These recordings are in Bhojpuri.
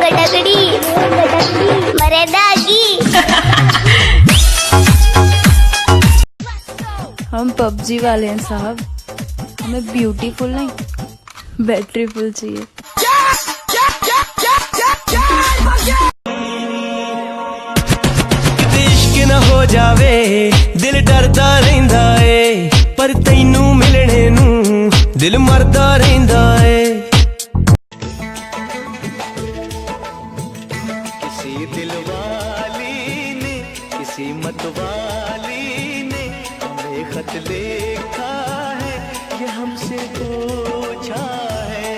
गटकड़ी मरेदागी। हम पबजी वाले हैं साहब, हमें ब्यूटीफुल नहीं बैटरी फुल चाहिए। इश्क न हो जावे दिल डरदा रहिंदा ए, पर तैनू मिलने नू दिल मरदा रहिंदा ए। किसी दिल वाली ने किसी मत वाली ने हमें खत लिखा है, ये हमसे पूछा है।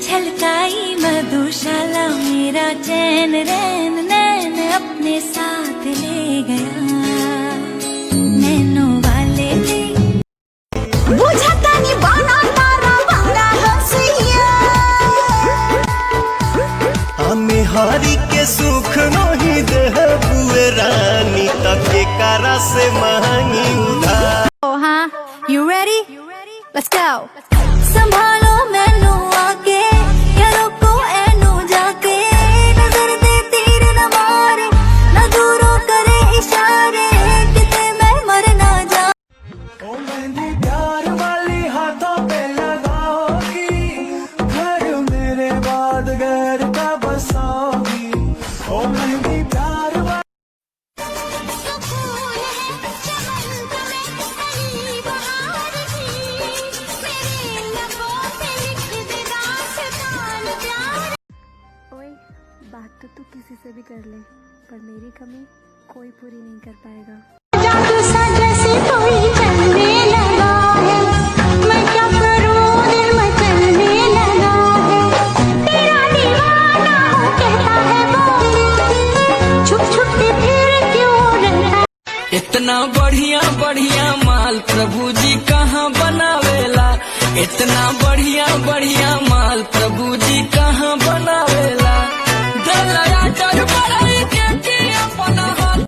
छलकाई मधुशाला मेरा चैन रैन नैन अपने साथ ले गया। नैनो वाले ने बुझता नहीं बाना तारा बांगा हंसिया। हमें हारी के सुख नहीं दे बुए रानी, तके कारा से मांगी उधार। Oh हाँ, you ready? Let's go. संभालो मैनू आके यारों को ऐनू जाके, नजर दे तीर न मारे न दूरों करे इशारे, किते मैं मर ना जा। ओ मेहंदी प्यार वाली हाथों पे लगाओगी, घर मेरे बाद घर का बसाओगी। ओ मेहंदी प्यार वाली बात तो तू किसी से भी कर ले, पर मेरी कमी कोई पूरी नहीं कर पाएगा। जादू सा जैसे कोई चलने लगा है, मैं क्या करूं दिल में चलने लगा है। तेरा दीवाना हो कहता है वो, छुप छुप के फिर क्यों रहता। इतना बढ़िया बढ़िया माल प्रभु जी कहाँ बनावेला, इतना बढ़िया बढ़िया माल प्रभु जी कहाँ बनावेला। दलया चढ़ पड़े के अपना हाथ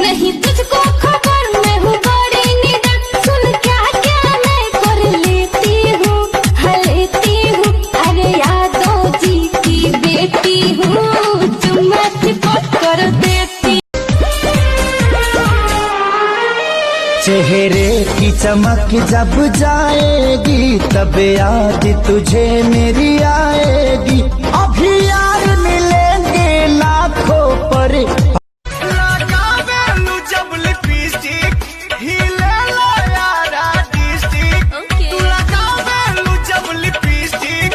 नहीं तुझको खबर मैं हूँ बड़ी निडर, सुन क्या क्या मैं कर लेती हूँ लेती हूँ। अरे यादव जी की बेटी हूँ, चुम्मा चिपक कर देती। चेहरे की चमक जब जाएगी, तब याद तुझे मेरी आएगी। अभी यार मिलेंगे लाखों पर, जब लिपस्टिक हिले लो यारा डिस्टिक। तू लगावेलू जब लिपस्टिक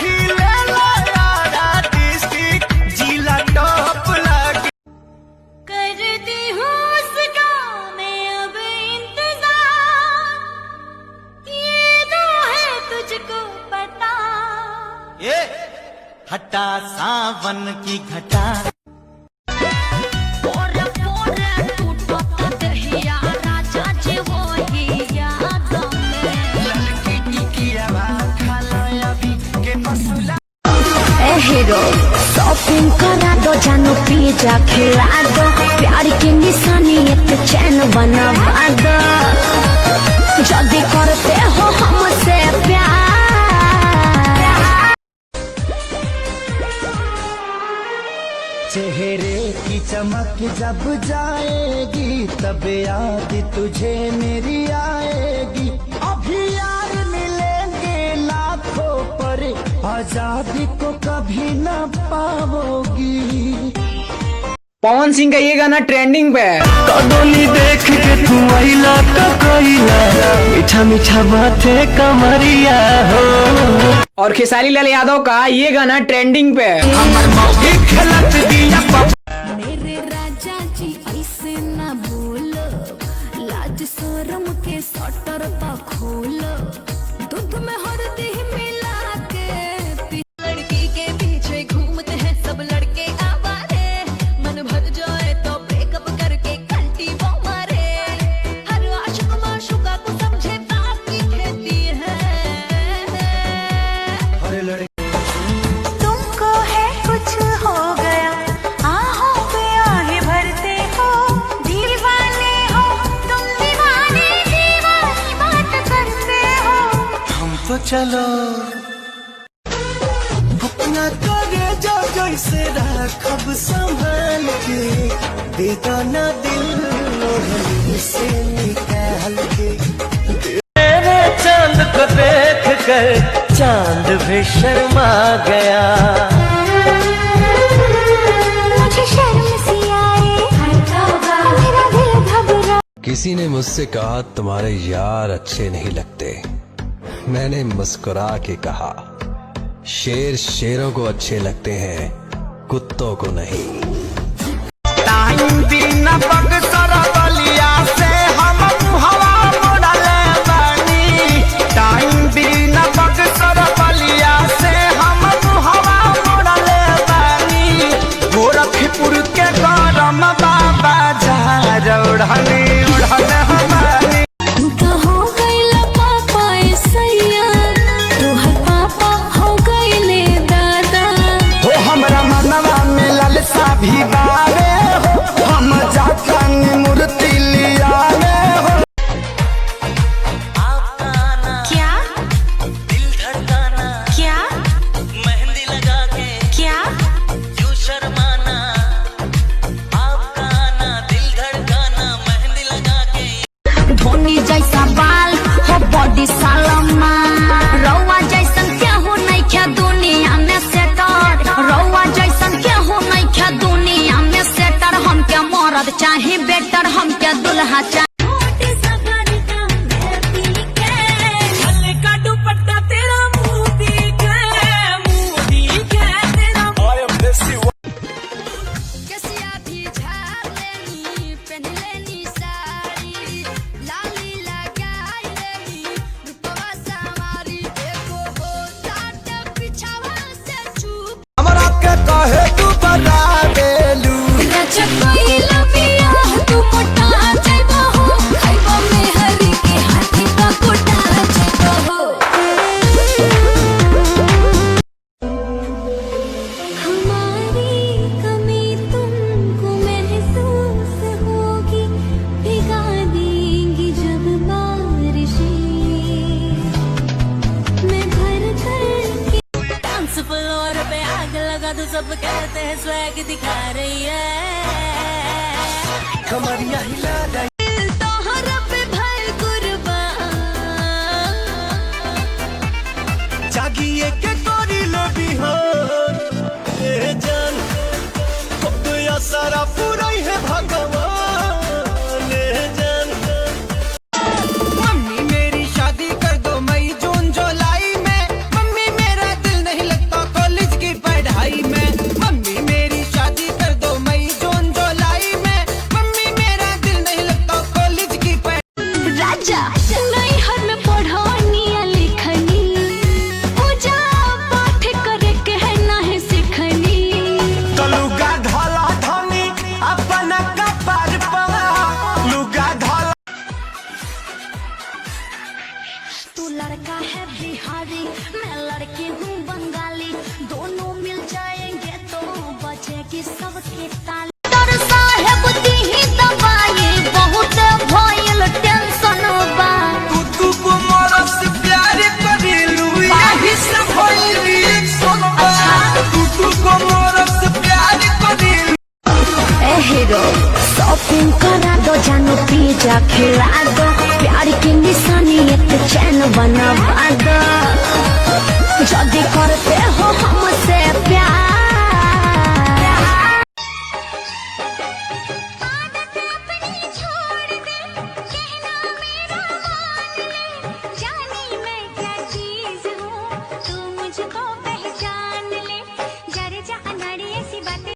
हिले लो यारा डिस्टिक, जिला टॉप लगे। करती हूँ उस गाँव में अब इंतजार, ये तो है तुझको पता। ये हटा सावन की घटा, हीरो शॉपिंग करा दो, जानो पिज्जा खिला दो, प्यार की निशानी एक चैन बनवा दो। जल्दी करते हो हमसे प्यार। चेहरे चमक जब जाएगी तब याद तुझे मेरी आएगी। अभी यार मिलेंगे लाखों पर आजादी को कभी न पाओगी। पवन सिंह का ये गाना ट्रेंडिंग पे है। कदोली देख के तू आइला का कोइला, मीठा मीठा बातें कमरिया हो। और खेसारी लाल यादव का ये गाना ट्रेंडिंग पे है। मेरे राजा जी ऐसे ना बोलो, लाज शरम के सटर पा खोलो, दूध में हल्दी मिला के लड़की के पीछे घूमते हैं सब लड़के आवारे, मन भर जाए तो ब्रेकअप करके घंटी वो मारे, हर आशिक माशुका को समझे बाकी खेती है। तुमको है कुछ हो गया, आहों पे आहें भरते हो, दीवाने हो तुम, दीवाने दीवानी बात करते हो। हम तो चलो अपना करे जो जैसे राखब संभाल के, देता ना दिल ओढ़नी से निकाल के। तेरे चांद को देख कर चांद भी शर्मा गया। मुझे शर्म सी आए, मेरा दिल घबरा। किसी ने मुझसे कहा तुम्हारे यार अच्छे नहीं लगते। मैंने मुस्कुरा के कहा शेर शेरों को अच्छे लगते हैं, कुत्तों को नहीं। टाइम बिना बक्सर बलिया से हम हवा मोड़ले बानी, टाइम बिना बक्सर बलिया से हम हवा मोड़ले बानी। गोरखपुर के गरम बाबा जा उड़ानी उड़ाने हमारी। हो गईला पापा सैया, तोहर पापा हो गईले दादा। हो हमरा मनवा में ललसा भी बावे हो, हम जाकर मूर्ति लियावे हो। क्या दिल धड़काना, क्या मेहंदी लगा के क्या क्यों शर्माना, आपका आना दिल धड़काना, मेहंदी लगा के। धोनी जैसा बाल हो बॉडी सालमा, रौआ जैसन क्या हो नहीं क्या दुनिया में सेटर, रौआ जैसन क्या हो नहीं क्या दुनिया में सेटर। हम क्या मर्द चाहे बेटर, हम क्या दुल्हा चाहे। का दुपट्टा तेरा मोदी के तेरा। कसिया भी झाड़ लेनी, पहन लेनी साड़ी, लाली लगाई लेनी, रूपवा सामारी, देखो हो ताट पिछावा से चुप। हमरा के कहे तू बता देलू, कोई लबिया तू मोटा जाइबो हो, खाइबो में हरी के हाथी का कोटा जाइबो हो। हमारी कमी तुमको महसूस होगी, भिगा देंगी जब बारिशें, मैं भर कर के डांस फ्लोर पे आग लगा दूं, सब कहते हैं स्वैग दिखा रही है। कमरिया हिला दे। तोहरा पे भर कुर्बान, जागिए के कोरी लो बिहान, ए जान खुद या सारा पूरा ही है भगवान। ए जान मम्मी मेरी शादी कर दो मई जून जुलाई में, मम्मी मेरा दिल नहीं लगता कॉलेज की पढ़ाई में। मम्मी मेरी शादी कर दो मई जून जुलाई में, मम्मी मेरा दिल नहीं लगता कॉलेज की पढ़ाई। राजा नहीं हर में पढ़ानी या लिखनी, पूजा पाठ करे के है ना है सिखनी। लुगा ढाला धनी अपना कपार पर, लुगा ढाला। तू लड़का है बिहारी, मैं लड़की हूँ बंगाली, दोनों मिल जाएंगे तो बचेगी सबकी ताली। डर साहेब दी ही दवाई बहुत भइल टेंशन बा, तू को मोरा से प्यार करिलू, यही से भइल रिएक्शन बा। तू को मोरा से प्यार करिलू। एहे शॉपिंग करा दो जानो पिज्जा खिला दो प्यार की निशानी एक चैन बनवा दो